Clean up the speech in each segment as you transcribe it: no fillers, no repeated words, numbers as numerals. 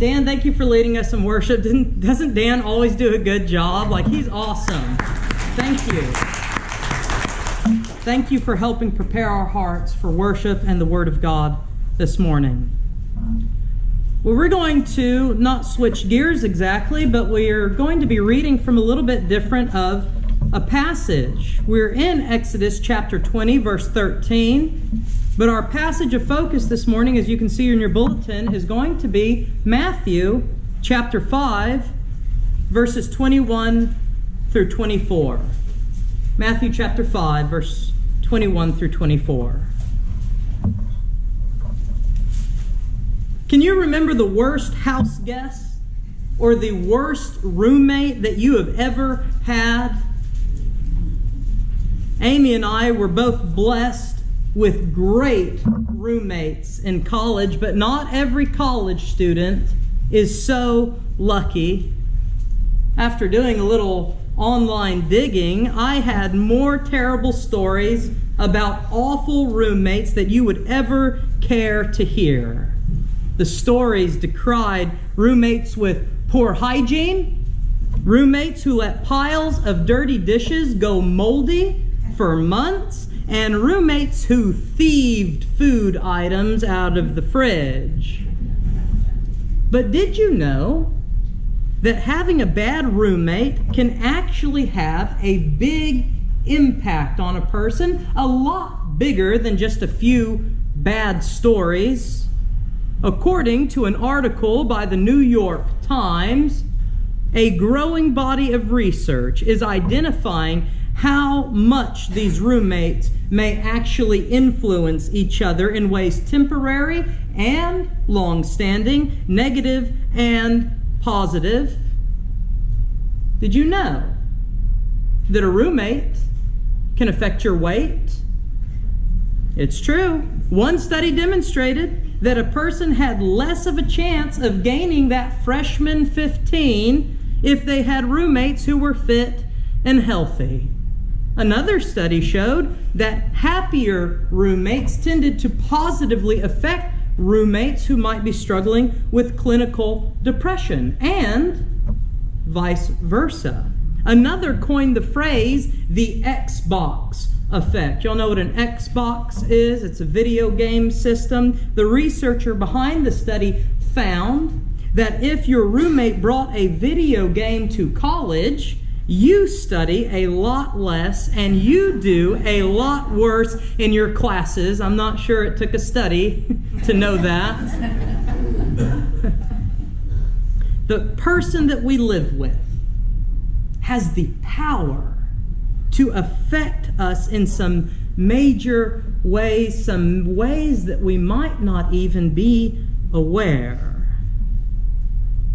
Dan, thank you for leading us in worship. Doesn't Dan always do a good job? Like, he's awesome. Thank you. Thank you for helping prepare our hearts for worship and the Word of God this morning. Well, we're going to not switch gears exactly, but we're going to be reading from a little bit different of a passage. We're in Exodus chapter 20, verse 13. But our passage of focus this morning, as you can see in your bulletin, is going to be Matthew chapter 5, verses 21 through 24. Matthew chapter 5, verse 21 through 24. Can you remember the worst house guest or the worst roommate that you have ever had? Amy and I were both blessed with great roommates in college, but not every college student is so lucky. After doing a little online digging, I had more terrible stories about awful roommates that you would ever care to hear. The stories decried roommates with poor hygiene, roommates who let piles of dirty dishes go moldy for months, and roommates who thieved food items out of the fridge. But did you know that having a bad roommate can actually have a big impact on a person, a lot bigger than just a few bad stories? According to an article by the New York Times, a growing body of research is identifying how much these roommates may actually influence each other in ways temporary and long-standing, negative and positive. Did you know that a roommate can affect your weight? It's true. One study demonstrated that a person had less of a chance of gaining that freshman 15 if they had roommates who were fit and healthy. Another study showed that happier roommates tended to positively affect roommates who might be struggling with clinical depression, and vice versa. Another coined the phrase, the Xbox effect. Y'all know what an Xbox is? It's a video game system. The researcher behind the study found that if your roommate brought a video game to college, you study a lot less and you do a lot worse in your classes. I'm not sure it took a study to know that. The person that we live with has the power to affect us in some major ways, some ways that we might not even be aware.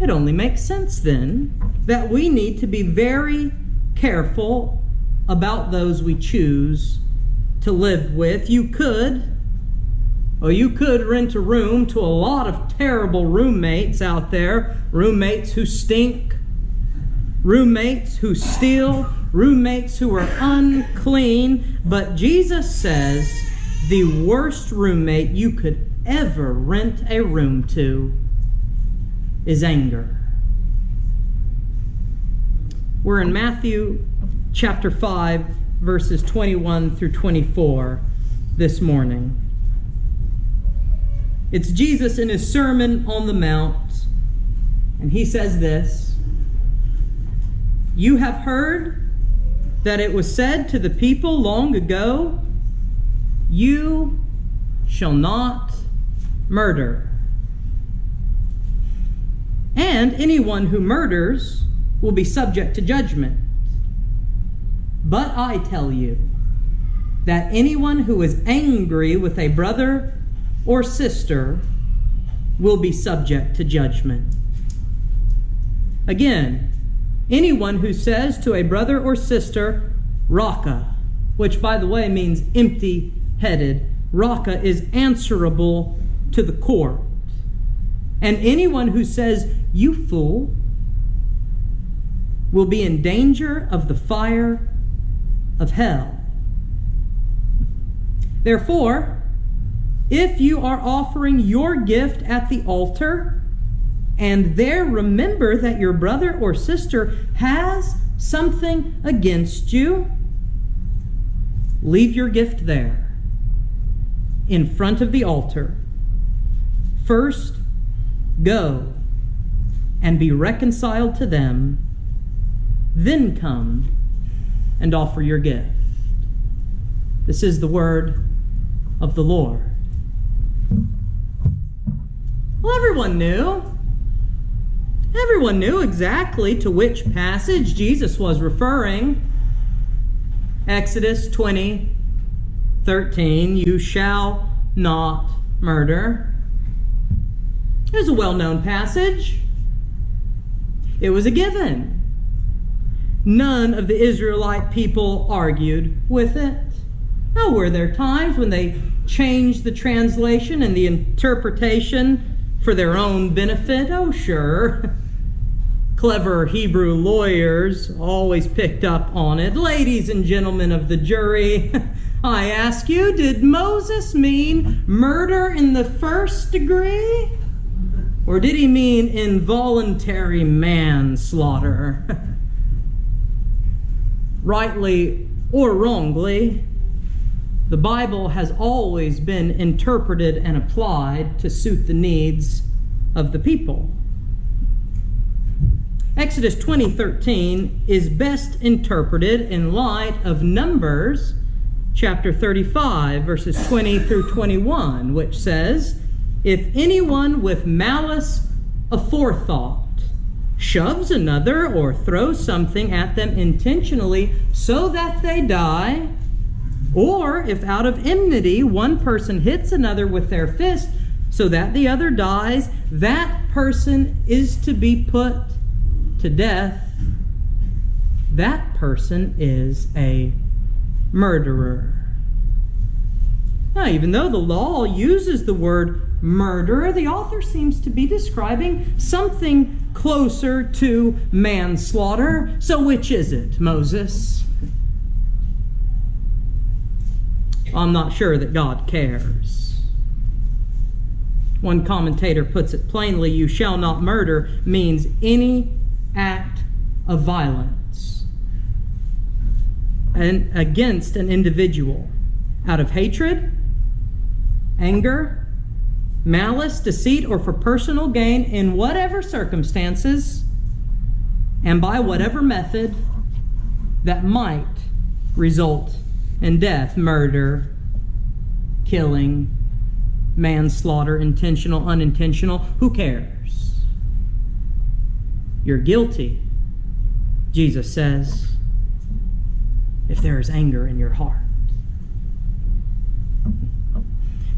It only makes sense then that we need to be very careful about those we choose to live with. You could rent a room to a lot of terrible roommates out there, roommates who stink, roommates who steal, roommates who are unclean. But Jesus says the worst roommate you could ever rent a room to is anger. We're in Matthew chapter 5, verses 21 through 24 this morning. It's Jesus in his Sermon on the Mount, and he says this: "You have heard that it was said to the people long ago, 'You shall not murder. And anyone who murders will be subject to judgment. But I tell you that anyone who is angry with a brother or sister will be subject to judgment. Again, anyone who says to a brother or sister, Raka,' which by the way means empty-headed. Raka is answerable to the court. And anyone who says, 'You fool,' will be in danger of the fire of hell. Therefore, if you are offering your gift at the altar, and there remember that your brother or sister has something against you, leave your gift there in front of the altar. First, go and be reconciled to them, then come and offer your gift. This is the word of the Lord. Well, everyone knew exactly to which passage Jesus was referring. Exodus 20:13, you shall not murder. It was a well-known passage. It was a given. None of the Israelite people argued with it. Now, were there times when they changed the translation and the interpretation for their own benefit? Oh, sure. Clever Hebrew lawyers always picked up on it. Ladies and gentlemen of the jury, I ask you, did Moses mean murder in the first degree? Or did he mean involuntary manslaughter? Rightly or wrongly, the Bible has always been interpreted and applied to suit the needs of the people. Exodus 20:13 is best interpreted in light of Numbers chapter 35, verses 20 through 21, which says, if anyone with malice aforethought shoves another or throws something at them intentionally so that they die, or if out of enmity one person hits another with their fist so that the other dies, that person is to be put to death. That person is a murderer. Now, even though the law uses the word murder, the author seems to be describing something closer to manslaughter. So which is it, Moses? I'm not sure that God cares. One commentator puts it plainly, you shall not murder means any act of violence and against an individual out of hatred, anger, malice, deceit, or for personal gain in whatever circumstances and by whatever method that might result in death, murder, killing, manslaughter, intentional, unintentional, who cares? You're guilty, Jesus says, if there is anger in your heart.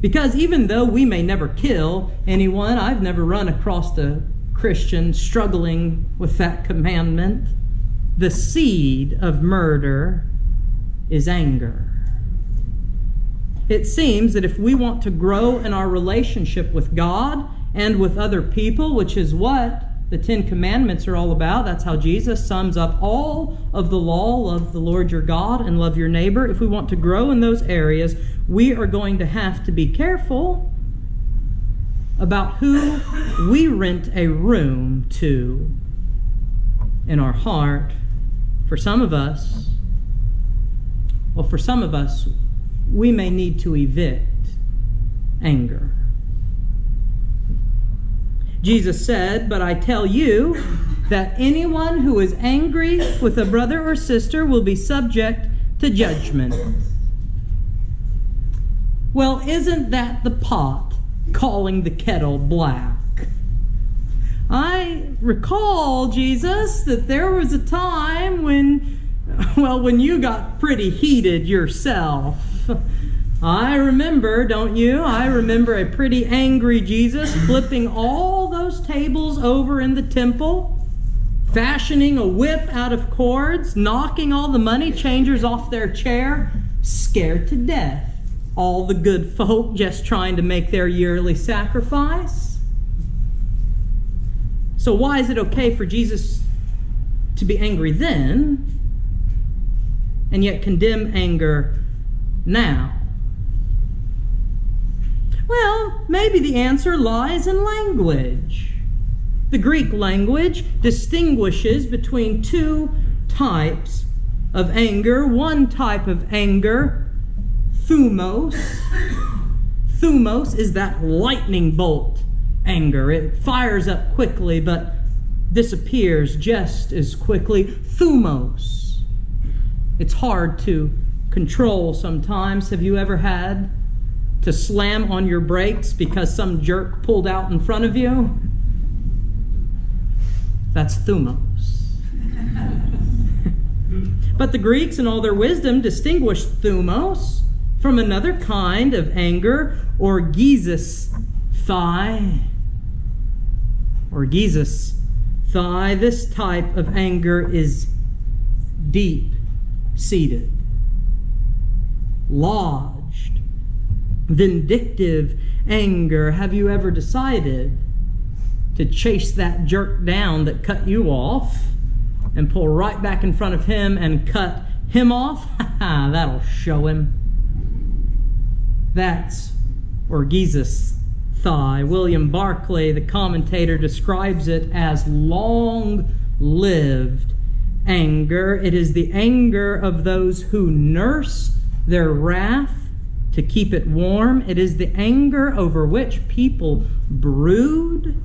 Because even though we may never kill anyone, I've never run across a Christian struggling with that commandment, the seed of murder is anger. It seems that if we want to grow in our relationship with God and with other people, which is what the Ten Commandments are all about, that's how Jesus sums up all of the law, love the Lord your God and love your neighbor. If we want to grow in those areas, we are going to have to be careful about who we rent a room to in our heart. For some of us, we may need to evict anger. Jesus said, but I tell you that anyone who is angry with a brother or sister will be subject to judgment. Well, isn't that the pot calling the kettle black? I recall, Jesus, that there was a time when you got pretty heated yourself. I remember, don't you? I remember a pretty angry Jesus flipping all those tables over in the temple, fashioning a whip out of cords, knocking all the money changers off their chair, scared to death all the good folk just trying to make their yearly sacrifice. So why is it okay for Jesus to be angry then and yet condemn anger now? Well, maybe the answer lies in language. The Greek language distinguishes between two types of anger. One type of anger, thumos. Thumos is that lightning bolt anger. It fires up quickly but disappears just as quickly. Thumos. It's hard to control sometimes. Have you ever had to slam on your brakes because some jerk pulled out in front of you? That's thumos. But the Greeks, in all their wisdom, distinguished thumos from another kind of anger, orgisis thigh. Orgisis thigh. This type of anger is deep-seated, lodged, vindictive anger. Have you ever decided to chase that jerk down that cut you off and pull right back in front of him and cut him off? That'll show him. That's orgisis thigh. William Barclay, the commentator, describes it as long-lived anger. It is the anger of those who nurse their wrath to keep it warm. It is the anger over which people brood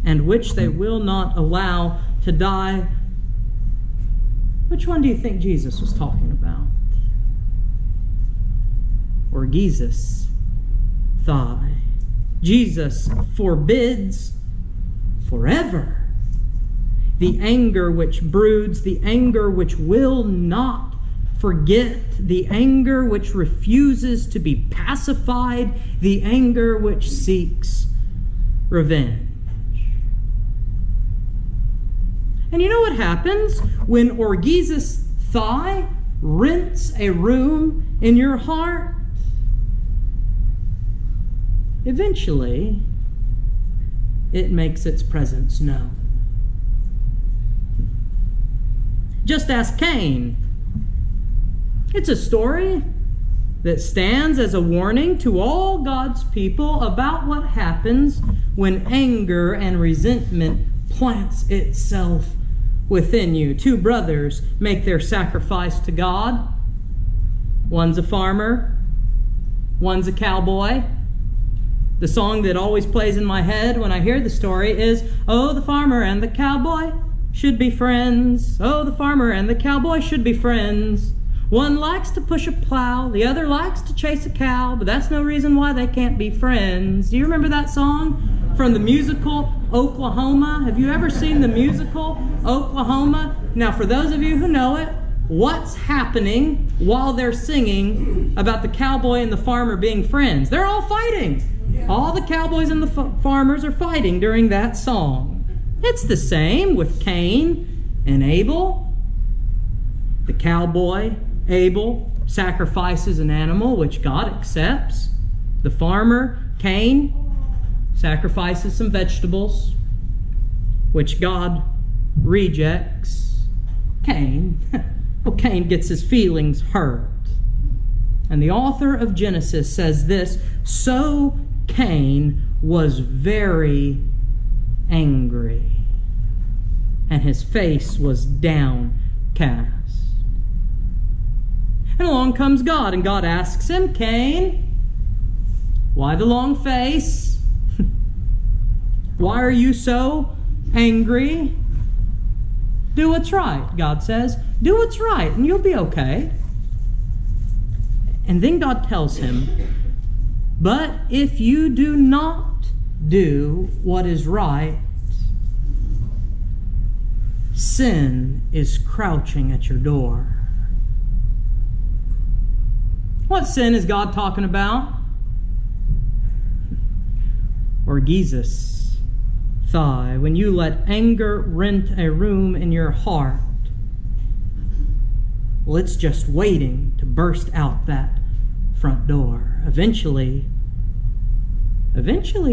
and which they will not allow to die. Which one do you think Jesus was talking about? Orgisis thigh. Jesus forbids forever the anger which broods, the anger which will not forget, the anger which refuses to be pacified, the anger which seeks revenge. And you know what happens when orgisis thigh rents a room in your heart? Eventually, it makes its presence known. Just ask Cain. It's a story that stands as a warning to all God's people about what happens when anger and resentment plants itself within you. Two brothers make their sacrifice to God. One's a farmer, one's a cowboy. The song that always plays in my head when I hear the story is, "Oh, the farmer and the cowboy should be friends. Oh, the farmer and the cowboy should be friends. One likes to push a plow, the other likes to chase a cow, but that's no reason why they can't be friends." Do you remember that song from the musical Oklahoma? Have you ever seen the musical Oklahoma? Now, for those of you who know it, what's happening while they're singing about the cowboy and the farmer being friends? They're all fighting. All the cowboys and the farmers are fighting during that song. It's the same with Cain and Abel. The cowboy, Abel, sacrifices an animal which God accepts. The farmer, Cain, sacrifices some vegetables which God rejects. Cain gets his feelings hurt. And the author of Genesis says this, "So Cain was very angry, and his face was downcast." And along comes God, and God asks him, "Cain, why the long face? Why are you so angry? Do what's right," God says. "Do what's right, and you'll be okay." And then God tells him, "But if you do not do what is right, sin is crouching at your door." What sin is God talking about? Orgisis thigh. When you let anger rent a room in your heart, well, it's just waiting to burst out that front door. Eventually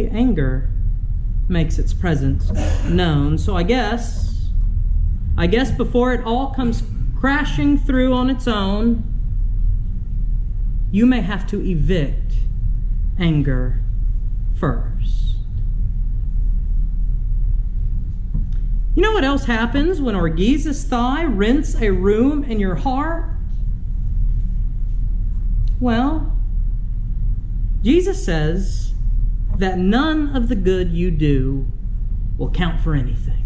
anger makes its presence known. So I guess before it all comes crashing through on its own, you may have to evict anger first. You know what else happens when orgies thigh rents a room in your heart? Well, Jesus says that none of the good you do will count for anything.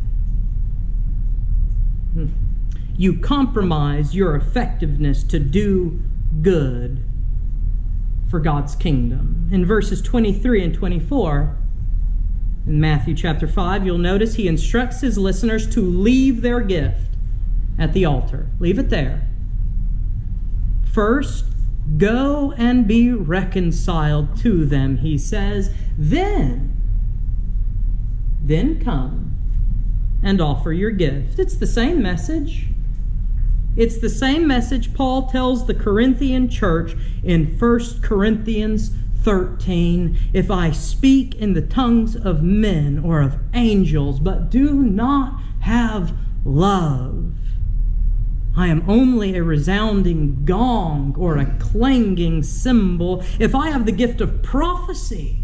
You compromise your effectiveness to do good for God's kingdom. In verses 23 and 24, in Matthew chapter 5, you'll notice he instructs his listeners to leave their gift at the altar. Leave it there. First, go and be reconciled to them, he says. Then come and offer your gift. It's the same message. It's the same message Paul tells the Corinthian church in 1 Corinthians 13. If I speak in the tongues of men or of angels, but do not have love, I am only a resounding gong or a clanging cymbal. If I have the gift of prophecy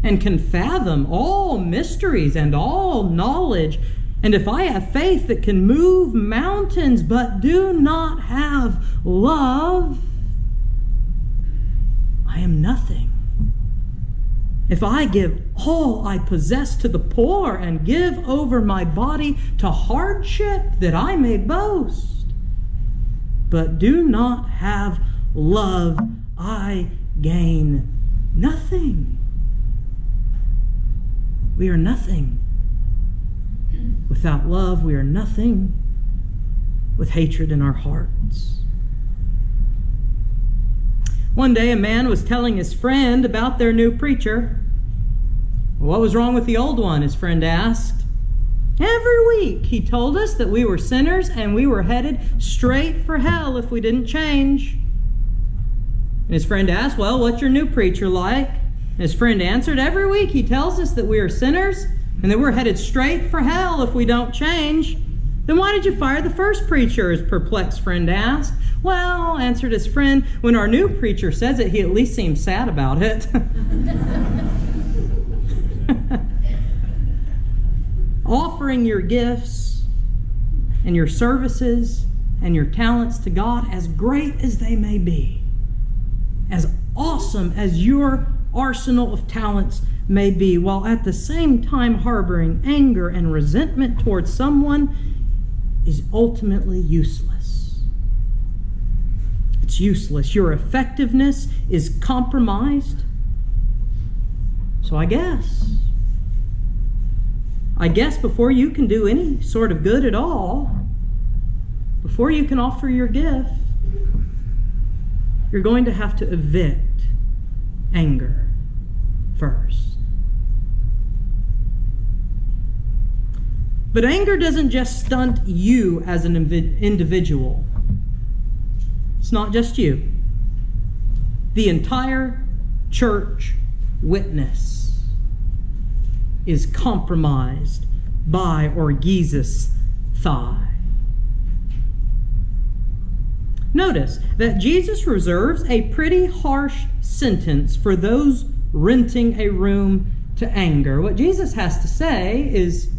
and can fathom all mysteries and all knowledge, and if I have faith that can move mountains but do not have love, I am nothing. If I give all I possess to the poor and give over my body to hardship that I may boast, but do not have love, I gain nothing. We are nothing. Without love, we are nothing. With hatred in our hearts. One day, a man was telling his friend about their new preacher. What was wrong with the old one? His friend asked. Every week, he told us that we were sinners and we were headed straight for hell if we didn't change. And his friend asked, well, what's your new preacher like? And his friend answered, every week he tells us that we are sinners and that we're headed straight for hell if we don't change. Then why did you fire the first preacher? His perplexed friend asked. Well, answered his friend, when our new preacher says it, he at least seems sad about it. Offering your gifts and your services and your talents to God, as great as they may be, as awesome as your arsenal of talents may be, while at the same time harboring anger and resentment towards someone, is ultimately useless. It's useless. Your effectiveness is compromised. So I guess before you can do any sort of good at all, before you can offer your gift, you're going to have to evict anger first. But anger doesn't just stunt you as an individual. It's not just you. The entire church witness is compromised by orgies thigh. Notice that Jesus reserves a pretty harsh sentence for those renting a room to anger. What Jesus has to say is,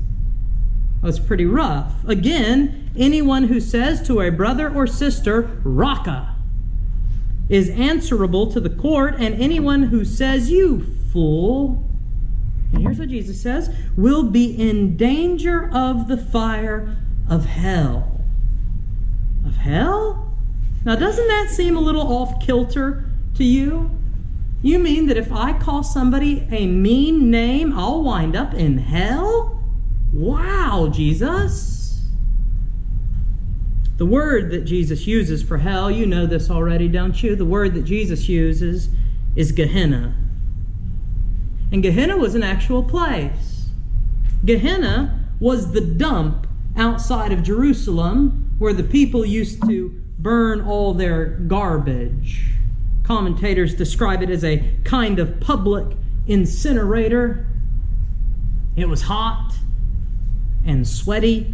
well, it's pretty rough. Again, anyone who says to a brother or sister, "Raka," is answerable to the court, and anyone who says, "You fool," and here's what Jesus says, will be in danger of the fire of hell. Of hell? Now, doesn't that seem a little off-kilter to you? You mean that if I call somebody a mean name, I'll wind up in hell? Wow, Jesus. The word that Jesus uses for hell, you know this already, don't you? The word that Jesus uses is Gehenna. And Gehenna was an actual place. Gehenna was the dump outside of Jerusalem where the people used to burn all their garbage. Commentators describe it as a kind of public incinerator. It was hot and sweaty.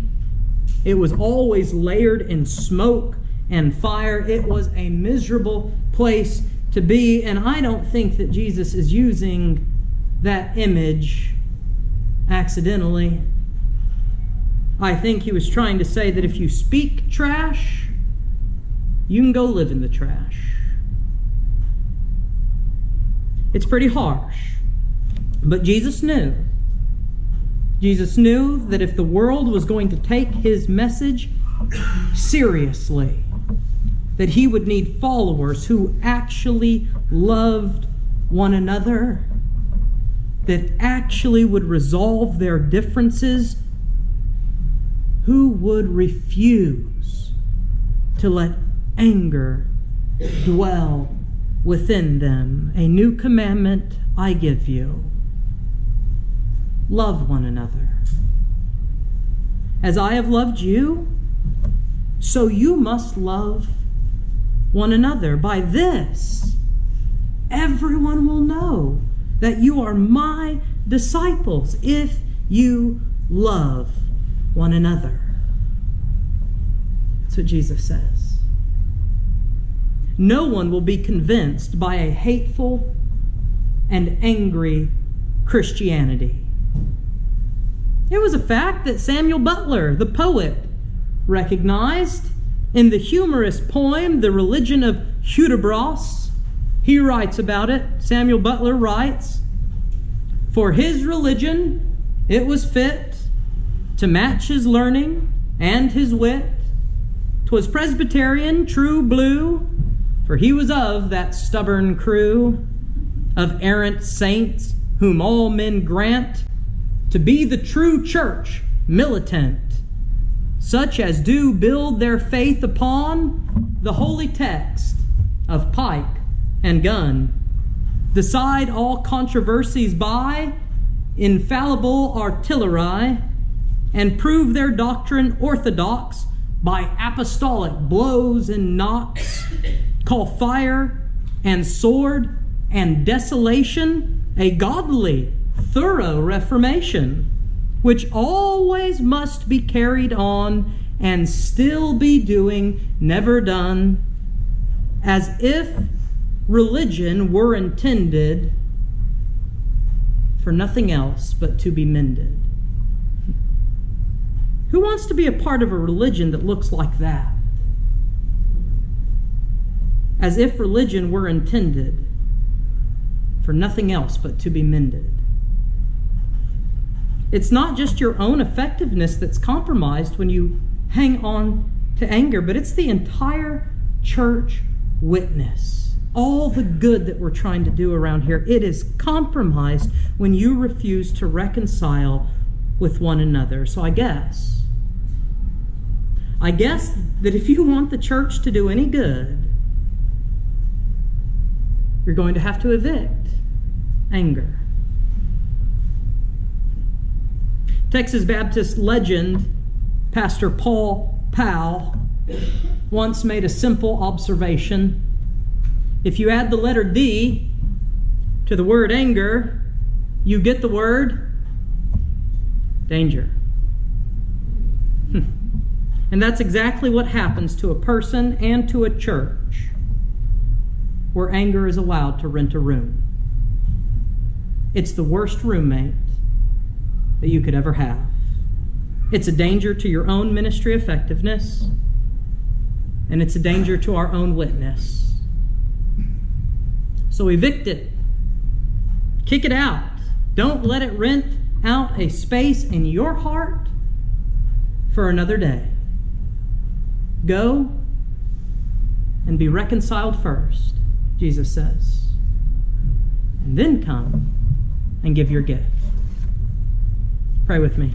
It was always layered in smoke and fire. It was a miserable place to be, and I don't think that Jesus is using that image accidentally. I think he was trying to say that if you speak trash, you can go live in the trash. It's pretty harsh. But Jesus knew. Jesus knew that if the world was going to take his message seriously, that he would need followers who actually loved one another, that actually would resolve their differences, who would refuse to let anger dwell within them. A new commandment I give you. Love one another. As I have loved you, so you must love one another. By this, everyone will know that you are my disciples if you love one another. That's what Jesus says. No one will be convinced by a hateful and angry Christianity. It was a fact that Samuel Butler, the poet, recognized in the humorous poem, The Religion of Hudibras. He writes about it. Samuel Butler writes, "For his religion it was fit to match his learning and his wit. 'Twas Presbyterian, true blue, for he was of that stubborn crew of errant saints whom all men grant to be the true church militant, such as do build their faith upon the holy text of pike and gun, decide all controversies by infallible artillery, and prove their doctrine orthodox by apostolic blows and knocks, call fire and sword and desolation a godly, thorough reformation, which always must be carried on and still be doing, never done, as if religion were intended for nothing else but to be mended." Who wants to be a part of a religion that looks like that? As if religion were intended for nothing else but to be mended. It's not just your own effectiveness that's compromised when you hang on to anger, but it's the entire church witness. All the good that we're trying to do around here, it is compromised when you refuse to reconcile with one another. So I guess that if you want the church to do any good, you're going to have to evict anger. Texas Baptist legend, Pastor Paul Powell, once made a simple observation. If you add the letter D to the word anger, you get the word danger. And that's exactly what happens to a person and to a church where anger is allowed to rent a room. It's the worst roommate that you could ever have. It's a danger to your own ministry effectiveness, and it's a danger to our own witness. So evict it. Kick it out. Don't let it rent out a space in your heart for another day. Go and be reconciled first, Jesus says, and then come and give your gift. Pray with me.